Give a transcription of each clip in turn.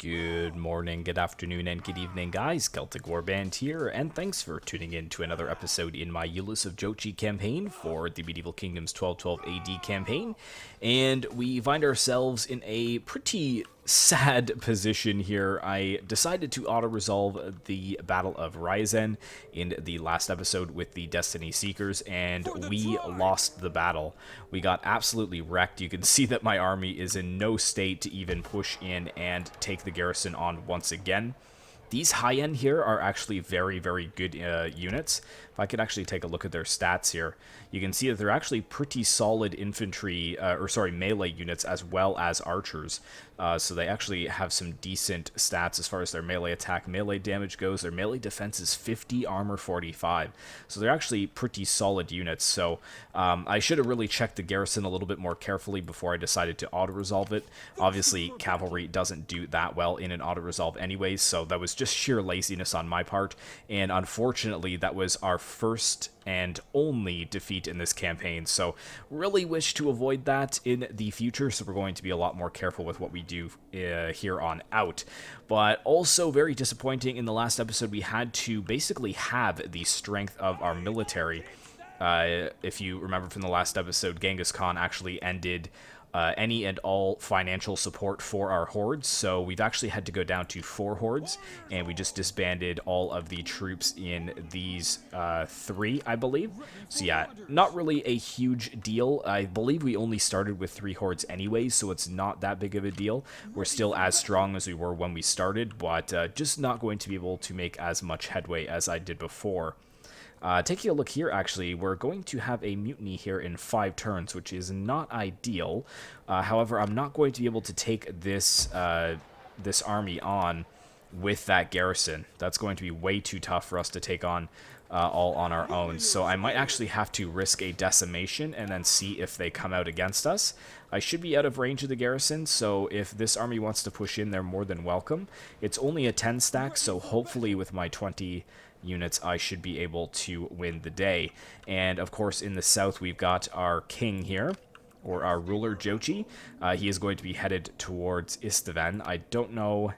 Good morning, good afternoon, and good evening, guys. Celtic Warband here, and thanks for tuning in to another episode in my Euless of Jochi campaign for the Medieval Kingdoms 1212 AD campaign. And we find ourselves in a pretty sad position here. I decided to auto-resolve the Battle of Ryzen in the last episode with the Destiny Seekers, and we lost the battle. We got absolutely wrecked. You can see that my army is in no state to even push in and take the garrison on once again. These high-end here are actually very, very good units. If I could actually take a look at their stats here, you can see that they're actually pretty solid infantry, melee units as well as archers. So they actually have some decent stats as far as their melee attack, melee damage goes. Their melee defense is 50, armor 45. So they're actually pretty solid units. So I should have really checked the garrison a little bit more carefully before I decided to auto-resolve it. Obviously, cavalry doesn't do that well in an auto-resolve anyways, so that was just sheer laziness on my part. And unfortunately, that was our first and only defeat in this campaign, so really wish to avoid that in the future, so we're going to be a lot more careful with what we do here on out. But also very disappointing, in the last episode we had to basically have the strength of our military. If you remember from the last episode, Genghis Khan actually ended any and all financial support for our hordes, so we've actually had to go down to 4 hordes, and we just disbanded all of the troops in these 3, I believe. So yeah, not really a huge deal. I believe we only started with 3 hordes anyway, so it's not that big of a deal. We're still as strong as we were when we started, but just not going to be able to make as much headway as I did before. Taking a look here, actually, we're going to have a mutiny here in 5 turns, which is not ideal. However, I'm not going to be able to take this this army on with that garrison. That's going to be way too tough for us to take on all on our own. So I might actually have to risk a decimation and then see if they come out against us. I should be out of range of the garrison, so if this army wants to push in, they're more than welcome. It's only a 10 stack, so hopefully with my 20 units, I should be able to win the day. And of course, in the south, we've got our king here, or our ruler, Jochi. He is going to be headed towards Istvan. I don't know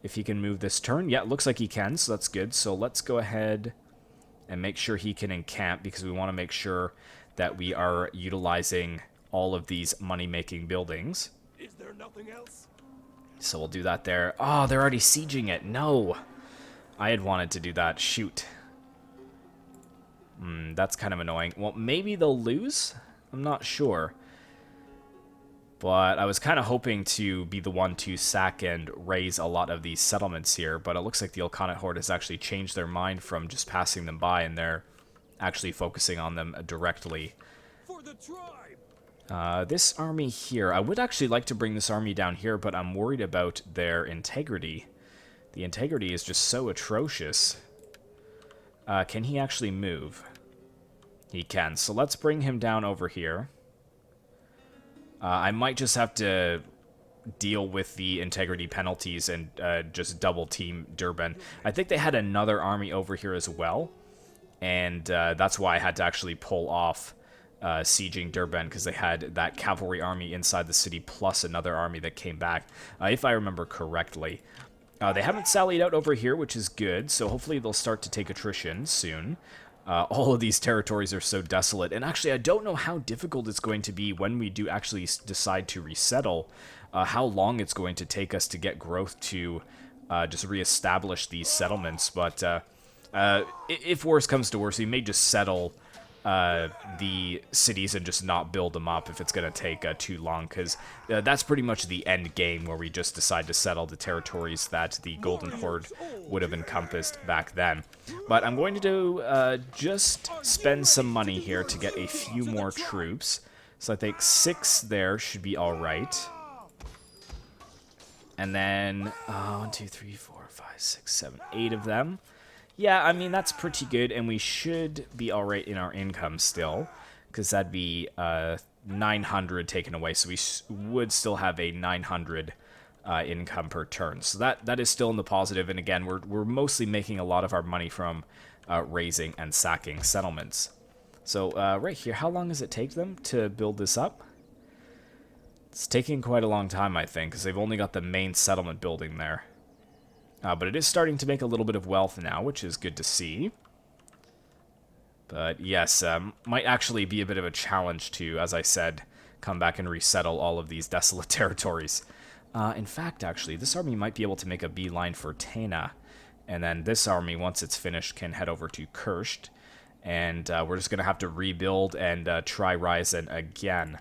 if he can move this turn. Yeah, it looks like he can, so that's good. So let's go ahead and make sure he can encamp, because we want to make sure that we are utilizing all of these money-making buildings. Is there nothing else? So we'll do that there. Oh, they're already sieging it. No! I had wanted to do that. Shoot. That's kind of annoying. Well, maybe they'll lose? I'm not sure. But I was kind of hoping to be the one to sack and raise a lot of these settlements here, but it looks like the Ilkhanate Horde has actually changed their mind from just passing them by, and they're actually focusing on them directly. For the tribe. This army here, I would actually like to bring this army down here, but I'm worried about their integrity. The integrity is just so atrocious. Can he actually move? He can, so let's bring him down over here. I might just have to deal with the integrity penalties and just double team Durban. I think they had another army over here as well, and that's why I had to actually pull off sieging Durban, because they had that cavalry army inside the city plus another army that came back, if I remember correctly. They haven't sallied out over here, which is good, so hopefully they'll start to take attrition soon. All of these territories are so desolate, and actually I don't know how difficult it's going to be when we do actually decide to resettle, how long it's going to take us to get growth to just reestablish these settlements, but if worse comes to worse, we may just settle the cities and just not build them up if it's going to take too long, because that's pretty much the end game, where we just decide to settle the territories that the Golden Horde would have encompassed back then. But I'm going to do just spend some money here to get a few more troops, so I think 6 there should be alright. And then 1, 2, 3, 4, 5, 6, 7, 8 of them. Yeah, I mean, that's pretty good, and we should be alright in our income still, because that'd be 900 taken away, so we would still have a 900 income per turn. So that is still in the positive, and again, we're mostly making a lot of our money from raising and sacking settlements. So right here, how long does it take them to build this up? It's taking quite a long time, I think, because they've only got the main settlement building there. But it is starting to make a little bit of wealth now, which is good to see. But yes, might actually be a bit of a challenge to, as I said, come back and resettle all of these desolate territories. In fact, actually, this army might be able to make a beeline for Tena. And then this army, once it's finished, can head over to Kirscht. And we're just going to have to rebuild and try Ryzen again.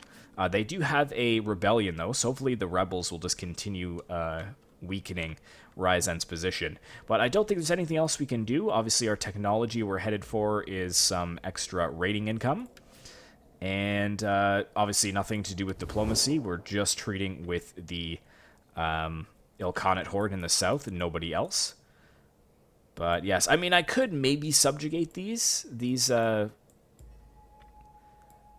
They do have a rebellion, though, so hopefully the rebels will just continue weakening Ryzen's position. But I don't think there's anything else we can do. Obviously, our technology we're headed for is some extra raiding income. And obviously nothing to do with diplomacy. We're just treating with the Ilkhanate Horde in the south and nobody else. But yes, I mean, I could maybe subjugate these.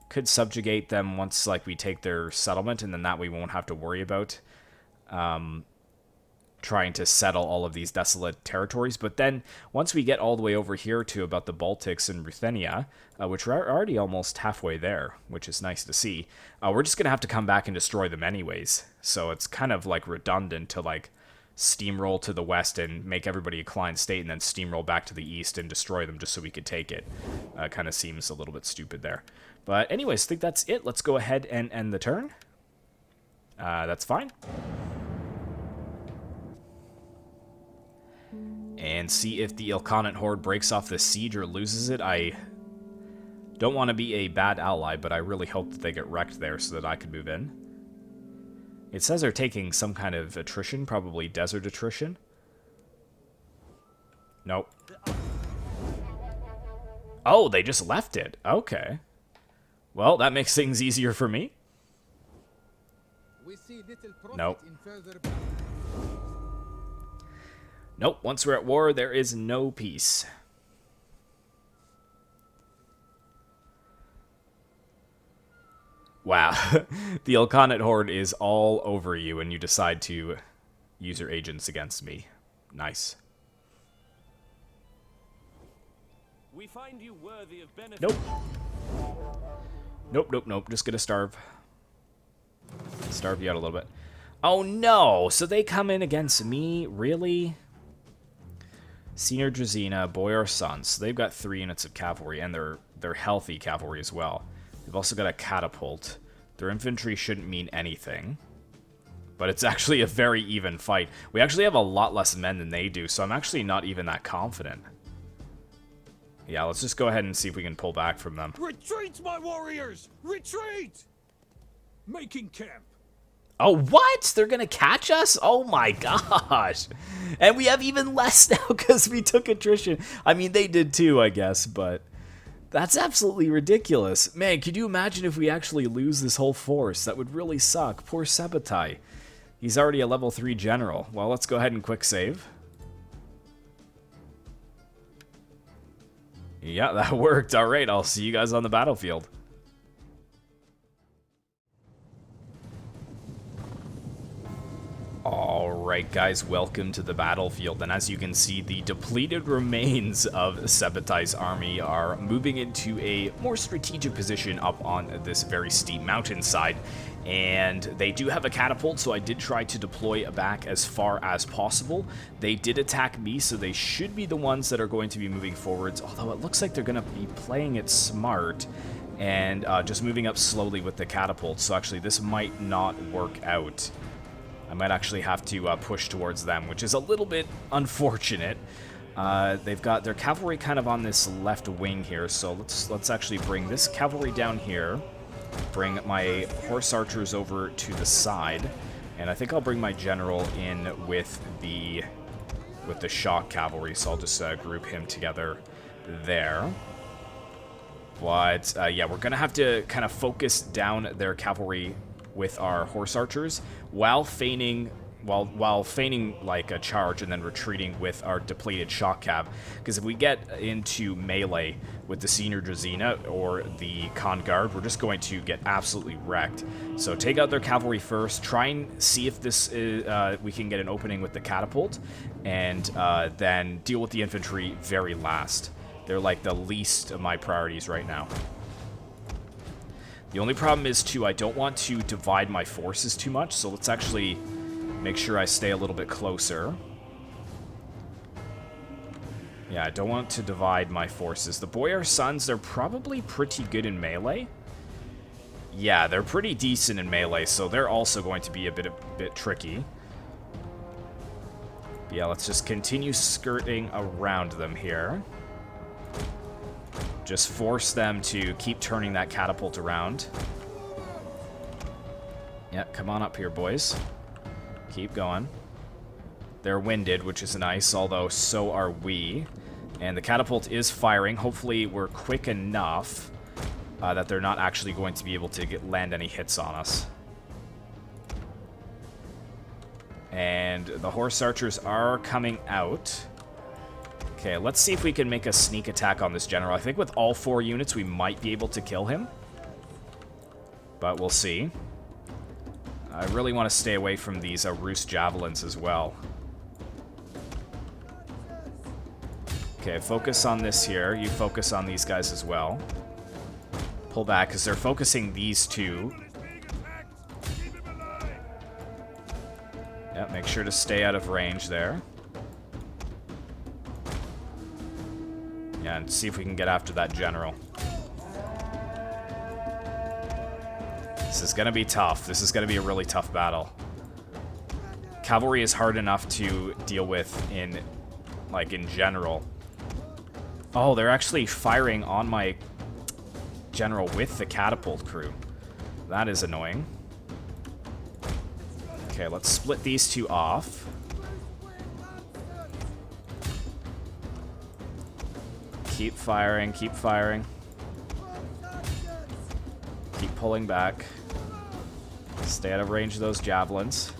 Could subjugate them once, like, we take their settlement, and then that we won't have to worry about trying to settle all of these desolate territories. But then, once we get all the way over here to about the Baltics and Ruthenia, which we're already almost halfway there, which is nice to see, we're just going to have to come back and destroy them anyways. So it's kind of, like, redundant to, like, steamroll to the west and make everybody a client state and then steamroll back to the east and destroy them just so we could take it. Kind of seems a little bit stupid there. But anyways, I think that's it. Let's go ahead and end the turn. That's fine. And see if the Ilkhanate Horde breaks off the siege or loses it. I don't want to be a bad ally, but I really hope that they get wrecked there so that I can move in. It says they're taking some kind of attrition, probably desert attrition. Nope. Oh, they just left it. Okay. Well, that makes things easier for me. Nope. Nope, once we're at war, there is no peace. Wow, the Ilkhanate Horde is all over you and you decide to use your agents against me. Nice. We find you worthy of benefit. Nope. Nope, nope, nope. Just gonna starve. Starve you out a little bit. Oh no! So they come in against me? Really? Senior Drazina, Boyar Sons. So they've got 3 units of cavalry, and they're healthy cavalry as well. They've also got a catapult. Their infantry shouldn't mean anything. But it's actually a very even fight. We actually have a lot less men than they do, so I'm actually not even that confident. Yeah, let's just go ahead and see if we can pull back from them. Retreat, my warriors! Retreat! Making camp. Oh, what? They're gonna catch us? Oh my gosh. And we have even less now because we took attrition. I mean, they did too, I guess, but that's absolutely ridiculous. Man, could you imagine if we actually lose this whole force? That would really suck. Poor Subetei. He's already a level 3 general. Well, let's go ahead and quick save. Yeah, that worked. All right, I'll see you guys on the battlefield. Alright guys, welcome to the battlefield, and as you can see, the depleted remains of Subetei's army are moving into a more strategic position up on this very steep mountainside, and they do have a catapult, so I did try to deploy back as far as possible. They did attack me, so they should be the ones that are going to be moving forwards, although it looks like they're going to be playing it smart and just moving up slowly with the catapult, so actually this might not work out. I might actually have to push towards them, which is a little bit unfortunate. They've got their cavalry kind of on this left wing here, so let's actually bring this cavalry down here, bring my horse archers over to the side, and I think I'll bring my general in with the shock cavalry, so I'll just group him together there. But yeah, we're gonna have to kind of focus down their cavalry with our horse archers while feigning like a charge and then retreating with our depleted shock cav, because if we get into melee with the Senior Drazina or the Khan Guard, we're just going to get absolutely wrecked. So take out their cavalry first, try and see if this is, we can get an opening with the catapult, and then deal with the infantry very last. They're like the least of my priorities right now. The only problem is, too, I don't want to divide my forces too much, so let's actually make sure I stay a little bit closer. Yeah, I don't want to divide my forces. The Boyar Sons, they're probably pretty good in melee. Yeah, they're pretty decent in melee, so they're also going to be a bit tricky. Yeah, let's just continue skirting around them here. Just force them to keep turning that catapult around. Yeah, come on up here, boys. Keep going. They're winded, which is nice, although so are we. And the catapult is firing. Hopefully we're quick enough that they're not actually going to be able to land any hits on us. And the horse archers are coming out. Okay, let's see if we can make a sneak attack on this general. I think with all 4 units, we might be able to kill him. But we'll see. I really want to stay away from these Roost Javelins as well. Okay, focus on this here. You focus on these guys as well. Pull back, because they're focusing these 2. Yeah, make sure to stay out of range there. Yeah, and see if we can get after that general. This is going to be tough. This is going to be a really tough battle. Cavalry is hard enough to deal with in general. Oh, they're actually firing on my general with the catapult crew. That is annoying. Okay, let's split these 2 off. Keep firing, keep firing. Keep pulling back. Stay out of range of those javelins.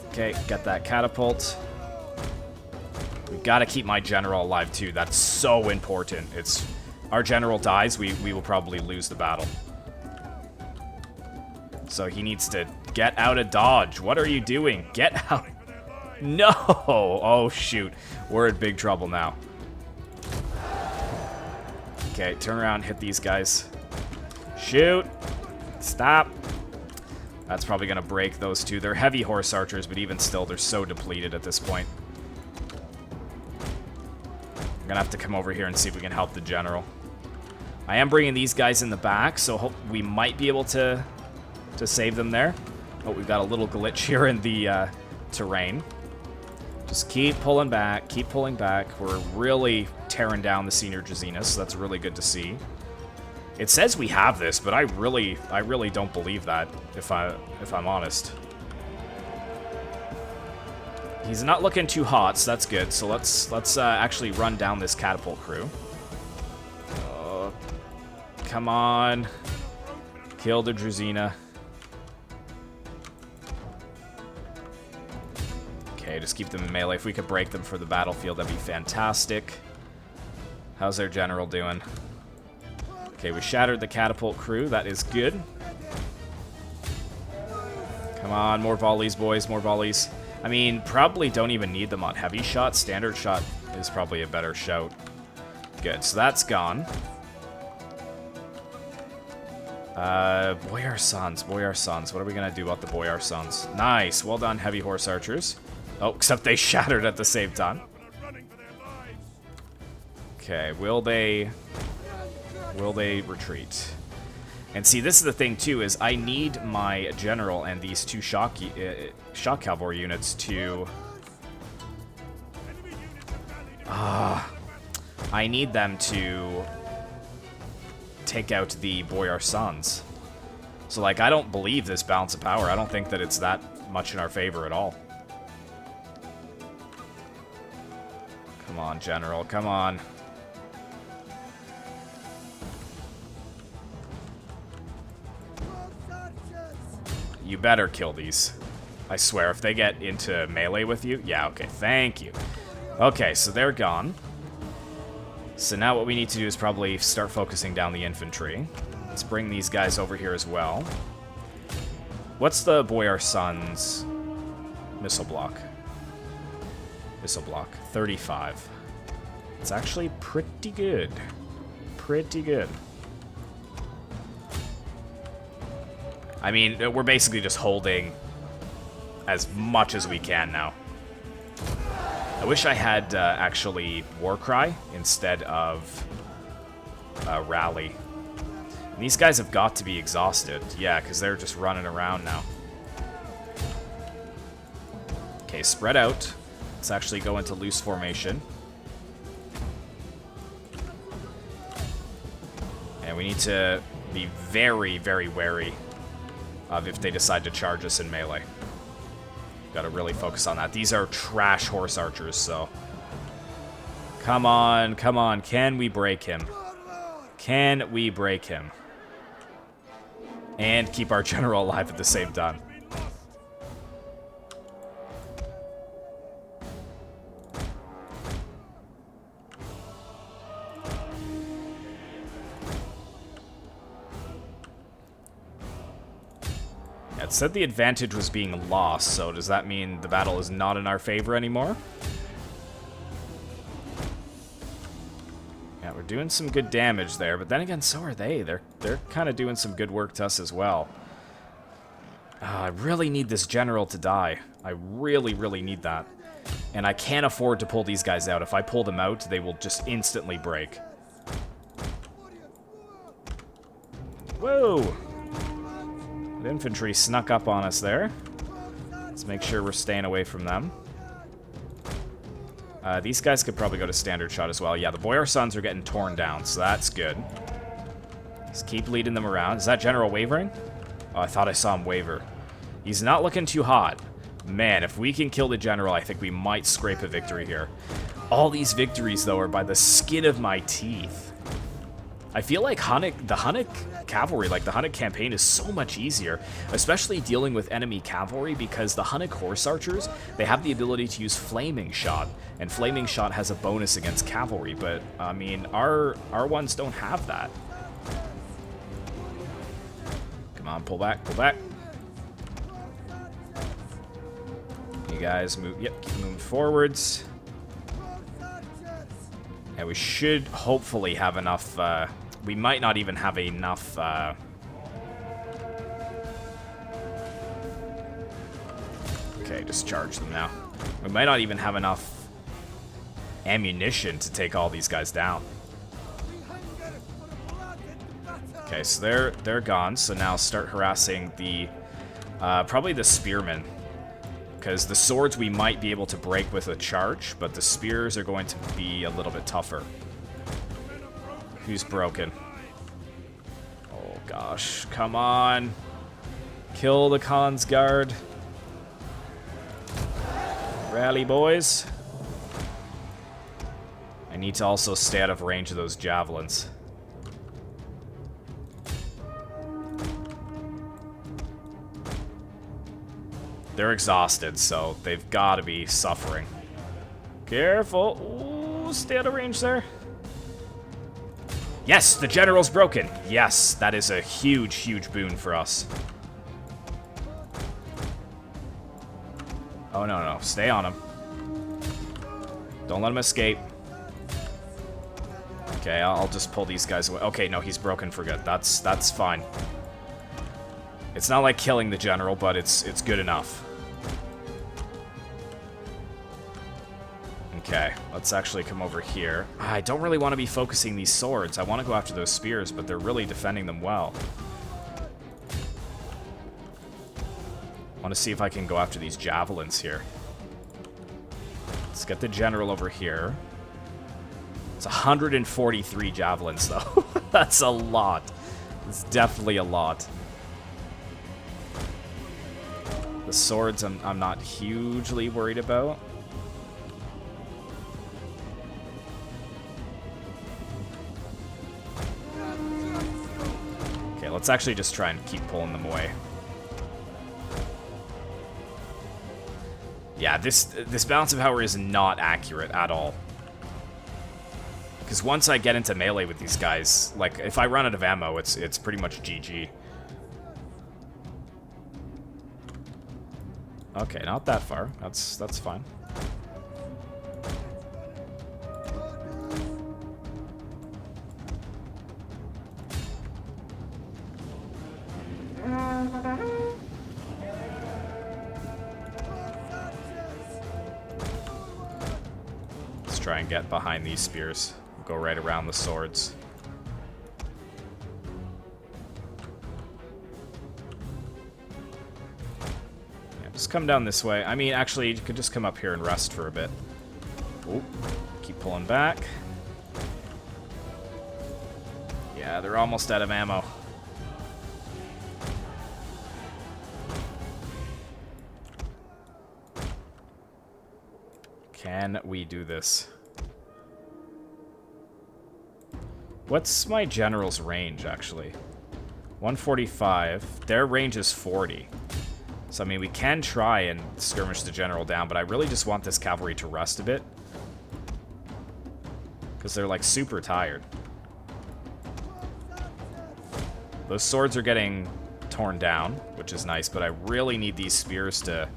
Okay, get that catapult. We've got to keep my general alive, too. That's so important. Our general dies, we will probably lose the battle. So he needs to get out of dodge. What are you doing? Get out. No! Oh, shoot. We're in big trouble now. Okay, turn around, hit these guys. Shoot! Stop! That's probably going to break those 2. They're heavy horse archers, but even still, they're so depleted at this point. I'm going to have to come over here and see if we can help the general. I am bringing these guys in the back, so we might be able to save them there. Oh, we've got a little glitch here in the terrain. Just keep pulling back, keep pulling back. We're really tearing down the senior Drazinas, so that's really good to see. It says we have this, but I really don't believe that, if I'm honest. He's not looking too hot, so that's good. So let's actually run down this catapult crew. Come on. Kill the Drazina. Okay, just keep them in melee. If we could break them for the battlefield, that'd be fantastic. How's their general doing? Okay, we shattered the catapult crew. That is good. Come on, more volleys, boys, more volleys. I mean, probably don't even need them on heavy shot. Standard shot is probably a better shout. Good, so that's gone. Boyar Sons. What are we gonna do about the Boyar Sons? Nice, well done, heavy horse archers. Oh, except they shattered at the same time. Okay, will they retreat? And see, this is the thing too, is I need my general and these 2 shock cavalry units to... I need them to take out the Boyar Sons. So, like, I don't believe this balance of power. I don't think that it's that much in our favor at all. Come on, General. Come on. You better kill these. I swear, if they get into melee with you... Yeah, okay, thank you. Okay, so they're gone. So now what we need to do is probably start focusing down the infantry. Let's bring these guys over here as well. What's the Boyar Sons missile block? Missile block, 35. It's actually pretty good. pretty good. I mean, we're basically just holding as much as we can now. I wish I had actually War Cry instead of Rally. And these guys have got to be exhausted. Yeah, because they're just running around now. Okay, spread out. Let's actually go into loose formation. And we need to be very, very wary of if they decide to charge us in melee. Gotta really focus on that. These are trash horse archers, so... Come on, come on. Can we break him? Can we break him? And keep our general alive at the same time. It said the advantage was being lost, so does that mean the battle is not in our favor anymore? Yeah, we're doing some good damage there, but then again, so are they. They're kind of doing some good work to us as well. I really need this general to die. I really, really need that. And I can't afford to pull these guys out. If I pull them out, they will just instantly break. Whoa! The infantry snuck up on us there. Let's make sure we're staying away from them. These guys could probably go to standard shot as well. Yeah, the Boyar Sons are getting torn down, so that's good. Just keep leading them around. Is that General wavering? Oh, I thought I saw him waver. He's not looking too hot. Man, if we can kill the General, I think we might scrape a victory here. All these victories, though, are by the skin of my teeth. I feel like the Hunnic cavalry, like the Hunnic campaign, is so much easier, especially dealing with enemy cavalry, because the Hunnic horse archers, they have the ability to use flaming shot, and flaming shot has a bonus against cavalry, but, I mean, our ones don't have that. Come on, pull back, pull back. You guys move, yep, keep moving forwards. And we should hopefully have enough, we might not even have enough, okay, just charge them now. We might not even have enough ammunition to take all these guys down. Okay, so they're gone, so now start harassing the, probably the spearmen. Because the swords we might be able to break with a charge, but the spears are going to be a little bit tougher. Who's broken? Oh gosh, come on. Kill the Khan's guard. Rally, boys. I need to also stay out of range of those javelins. They're exhausted, so they've got to be suffering. Careful. Ooh, stay out of range there. Yes, the general's broken. Yes, that is a huge, huge boon for us. Oh, no, no. Stay on him. Don't let him escape. Okay, I'll just pull these guys away. Okay, no, he's broken for good. That's fine. It's not like killing the general, but it's good enough. Okay, let's actually come over here. I don't really want to be focusing these swords. I want to go after those spears, but they're really defending them well. I want to see if I can go after these javelins here. Let's get the general over here. It's 143 javelins, though. That's a lot. It's definitely a lot. The swords I'm not hugely worried about. Okay, let's actually just try and keep pulling them away. Yeah, this balance of power is not accurate at all. Because once I get into melee with these guys, like, if I run out of ammo, it's pretty much GG. Okay, not that far. That's fine. try and get behind these spears. Go right around the swords. Yeah, just come down this way. I mean, actually, you could just come up here and rest for a bit. Oop. Keep pulling back. Yeah, they're almost out of ammo. Can we do this? What's my general's range, actually? 145. Their range is 40. So, I mean, we can try and skirmish the general down, but I really just want this cavalry to rest a bit. Because they're, like, super tired. Those swords are getting torn down, which is nice, but I really need these spears to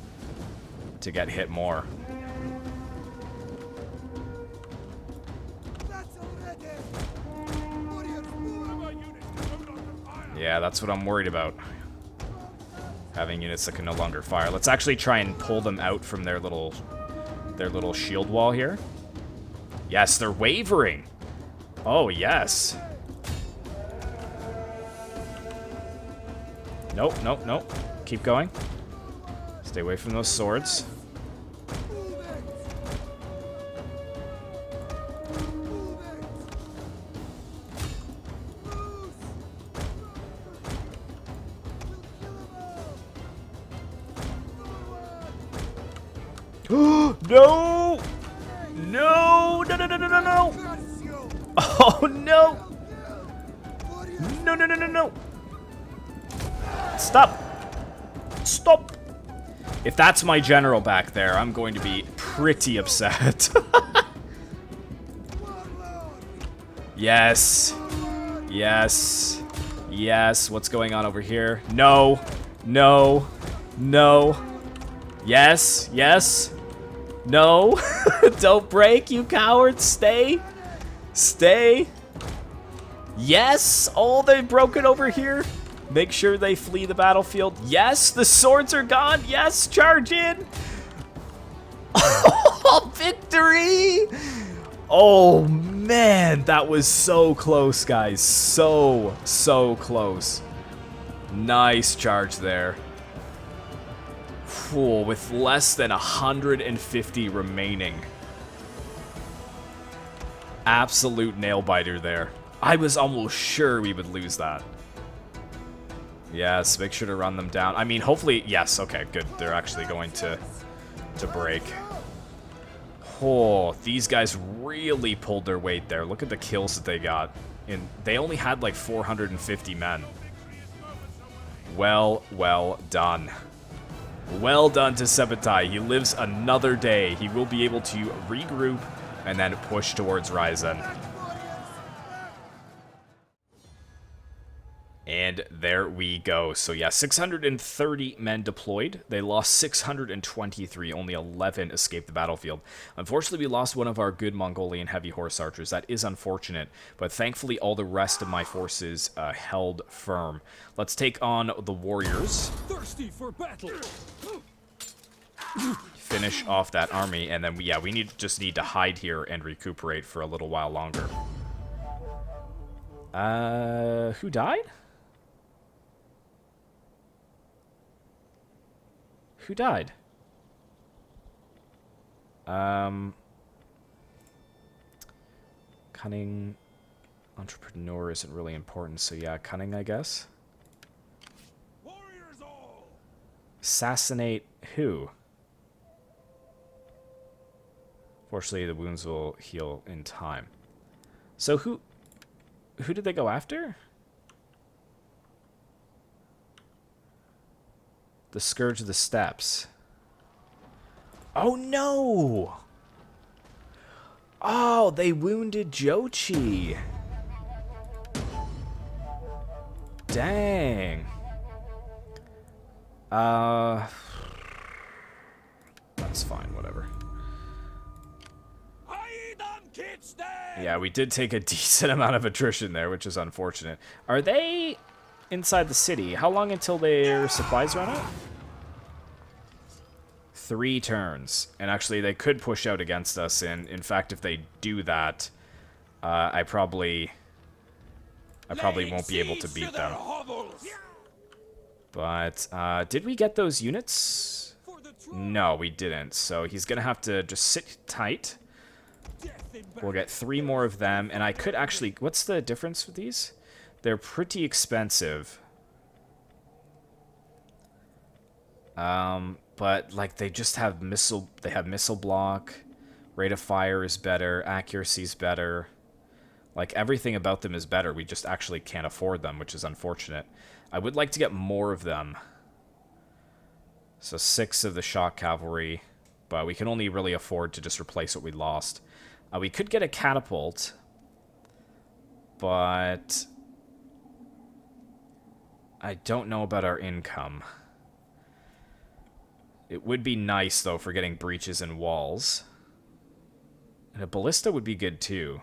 get hit more. Yeah, that's what I'm worried about. Having units that can no longer fire. Let's actually try and pull them out from their little shield wall here. Yes, they're wavering. Oh, yes. Nope, nope, nope. Keep going. Stay away from those swords. No! No! No, no, no, no, no, no! Oh, no! No, no, no, no, no! Stop! Stop! If that's my general back there, I'm going to be pretty upset. Yes. Yes. Yes. What's going on over here? No. No. No. Yes. Yes. No. Don't break, you cowards. Stay. Stay. Yes. Oh, they've broken over here. Make sure they flee the battlefield. Yes, the swords are gone. Yes, charge in. Oh, victory. Oh, man. That was so close, guys. So, so close. Nice charge there. Whew, with less than 150 remaining. Absolute nail-biter there. I was almost sure we would lose that. Yes, make sure to run them down. I mean, hopefully, yes, okay, good. They're actually going to break. Oh, these guys really pulled their weight there. Look at the kills that they got. And they only had like 450 men. Well, well done. Well done to Subetei. He lives another day. He will be able to regroup and then push towards Ryzen. And there we go. So yeah, 630 men deployed. They lost 623. Only 11 escaped the battlefield. Unfortunately, we lost one of our good Mongolian heavy horse archers. That is unfortunate. But thankfully, all the rest of my forces held firm. Let's take on the warriors. Thirsty for battle. Finish off that army. And then, yeah, we just need to hide here and recuperate for a little while longer. Who died? Who died? Cunning entrepreneur isn't really important, so yeah, cunning, I guess. Warriors all. Assassinate who? Fortunately, the wounds will heal in time. So who did they go after? The Scourge of the Steppes. Oh, no! Oh, they wounded Jochi. Dang. That's fine, whatever. Yeah, we did take a decent amount of attrition there, which is unfortunate. Are they inside the city? How long until their supplies run out? 3 turns. And actually, they could push out against us, and in fact, if they do that, I probably won't be able to beat them. But, did we get those units? No, we didn't. So he's gonna have to just sit tight. We'll get 3 more of them, and I could actually... What's the difference with these? They're pretty expensive. But, like, they just have missile... They have missile block. Rate of fire is better. Accuracy's better. Like, everything about them is better. We just actually can't afford them, which is unfortunate. I would like to get more of them. So 6 of the shock cavalry. But we can only really afford to just replace what we lost. We could get a catapult. But I don't know about our income. It would be nice, though, for getting breaches and walls. And a ballista would be good, too.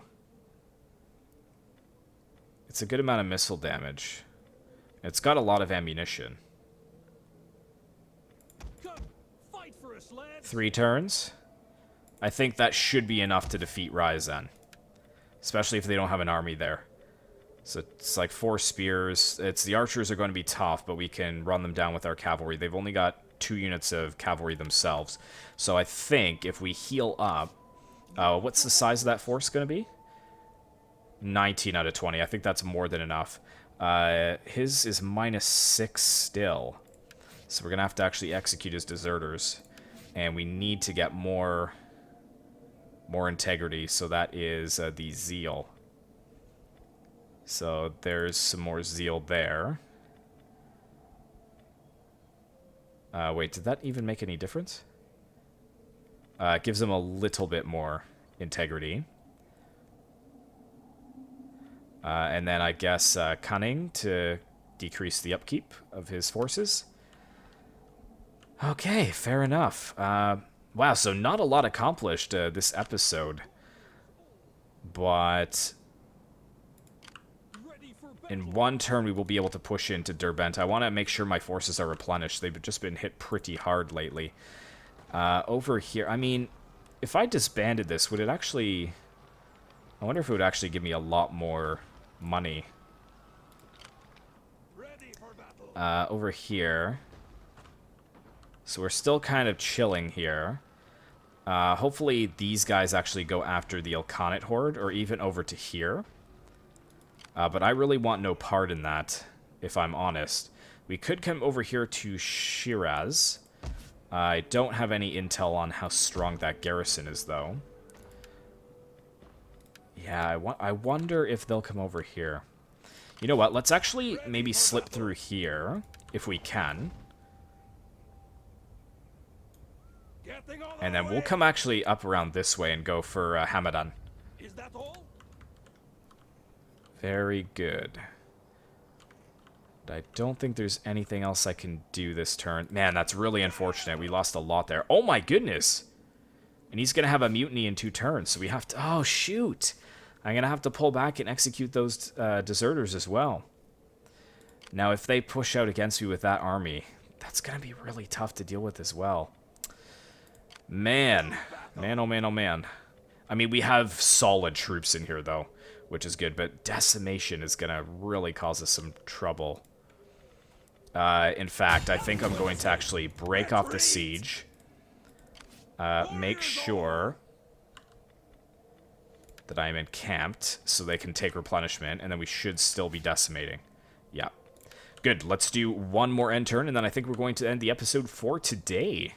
It's a good amount of missile damage. It's got a lot of ammunition. Come, fight for us, lads. 3 turns. I think that should be enough to defeat Ryzen. Especially if they don't have an army there. So it's like 4 spears. The archers are going to be tough, but we can run them down with our cavalry. They've only got 2 units of cavalry themselves. So I think if we heal up... what's the size of that force going to be? 19 out of 20. I think that's more than enough. His is -6 still. So we're going to have to actually execute his deserters. And we need to get more integrity. So that is the zeal. So there's some more zeal there. Wait, did that even make any difference? It gives him a little bit more integrity. And then I guess cunning to decrease the upkeep of his forces. Okay, fair enough. Wow, so not a lot accomplished this episode. But in 1 turn we will be able to push into Derbent. I want to make sure my forces are replenished. They've just been hit pretty hard lately. Over here, I mean, if I disbanded this, would it actually... I wonder if it would actually give me a lot more money. Over here. So we're still kind of chilling here. Hopefully these guys actually go after the Ilkhanate Horde, or even over to here. But I really want no part in that, if I'm honest. We could come over here to Shiraz. I don't have any intel on how strong that garrison is, though. Yeah, I wonder if they'll come over here. You know what? Let's actually maybe slip through here, if we can. And then we'll come actually up around this way and go for Hamadan. Is that all? Very good. I don't think there's anything else I can do this turn. Man, that's really unfortunate. We lost a lot there. Oh my goodness! And he's going to have a mutiny in 2 turns, so we have to... Oh, shoot! I'm going to have to pull back and execute those deserters as well. Now, if they push out against me with that army, that's going to be really tough to deal with as well. Man. Man, oh man, oh man. I mean, we have solid troops in here, though, which is good, but decimation is going to really cause us some trouble. In fact, I think I'm going to actually break off the siege. Make sure that I'm encamped so they can take replenishment, and then we should still be decimating. Yeah. Good. Let's do 1 more end turn, and then I think we're going to end the episode for today.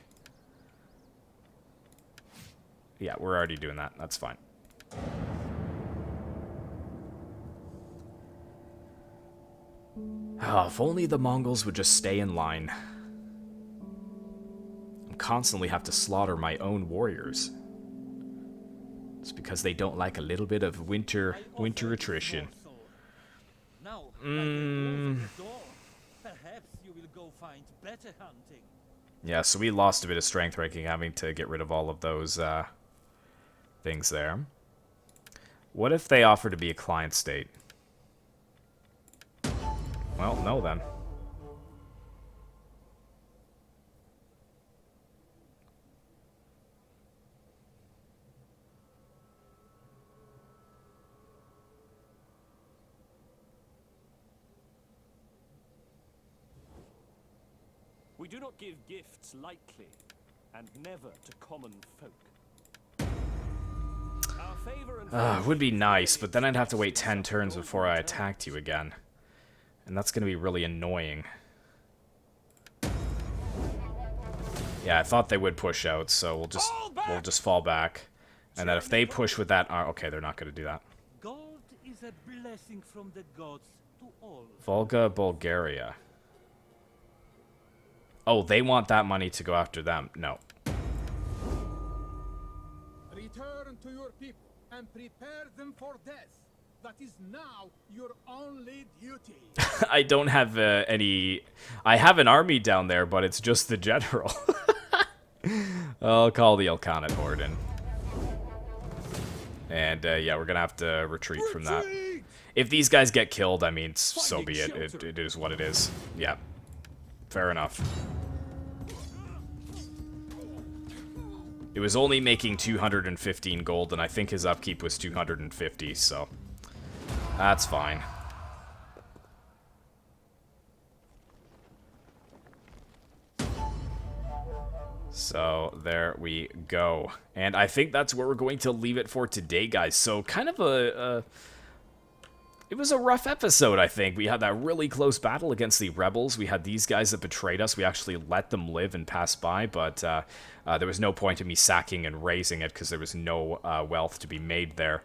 Yeah, we're already doing that. That's fine. Oh, if only the Mongols would just stay in line. I constantly have to slaughter my own warriors. It's because they don't like a little bit of winter attrition. Yeah, so we lost a bit of strength ranking having to get rid of all of those things there. What if they offer to be a client state? Well, no then. We do not give gifts lightly, and never to common folk. Our favor and It would be nice, but then I'd have to wait 10 turns before I attacked you again. And that's going to be really annoying. Yeah, I thought they would push out, so we'll just fall back. And then if they push with that, okay, they're not going to do that. Gold is a blessing from the gods to all. Volga, Bulgaria. Oh, they want that money to go after them. No. Return to your people and prepare them for death. That is now your only duty. I don't have any... I have an army down there, but it's just the general. I'll call the Elkhanate Horde in. And, yeah, we're gonna have to retreat from that. If these guys get killed, I mean, so be it. It is what it is. Yeah. Fair enough. It was only making 215 gold, and I think his upkeep was 250, so... That's fine. So, there we go. And I think that's where we're going to leave it for today, guys. So, kind of it was a rough episode, I think. We had that really close battle against the rebels. We had these guys that betrayed us. We actually let them live and pass by, but there was no point in me sacking and raising it because there was no wealth to be made there.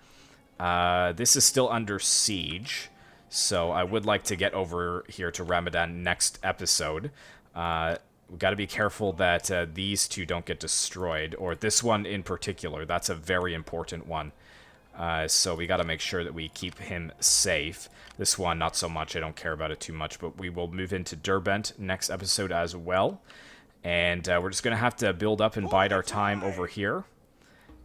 This is still under siege, so I would like to get over here to Ramadan next episode. We've got to be careful that these two don't get destroyed, or this one in particular. That's a very important one. So we got to make sure that we keep him safe. This one, not so much. I don't care about it too much, but we will move into Derbent next episode as well. And we're just going to have to build up and bide our time over here.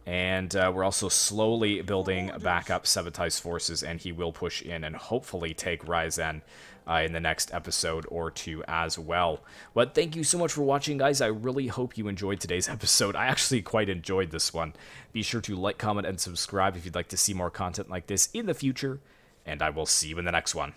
And we're also slowly building back up Subetei's forces, and he will push in and hopefully take Ryazan in the next episode or two as well. But thank you so much for watching, guys. I really hope you enjoyed today's episode. I actually quite enjoyed this one. Be sure to like, comment, and subscribe if you'd like to see more content like this in the future, and I will see you in the next one.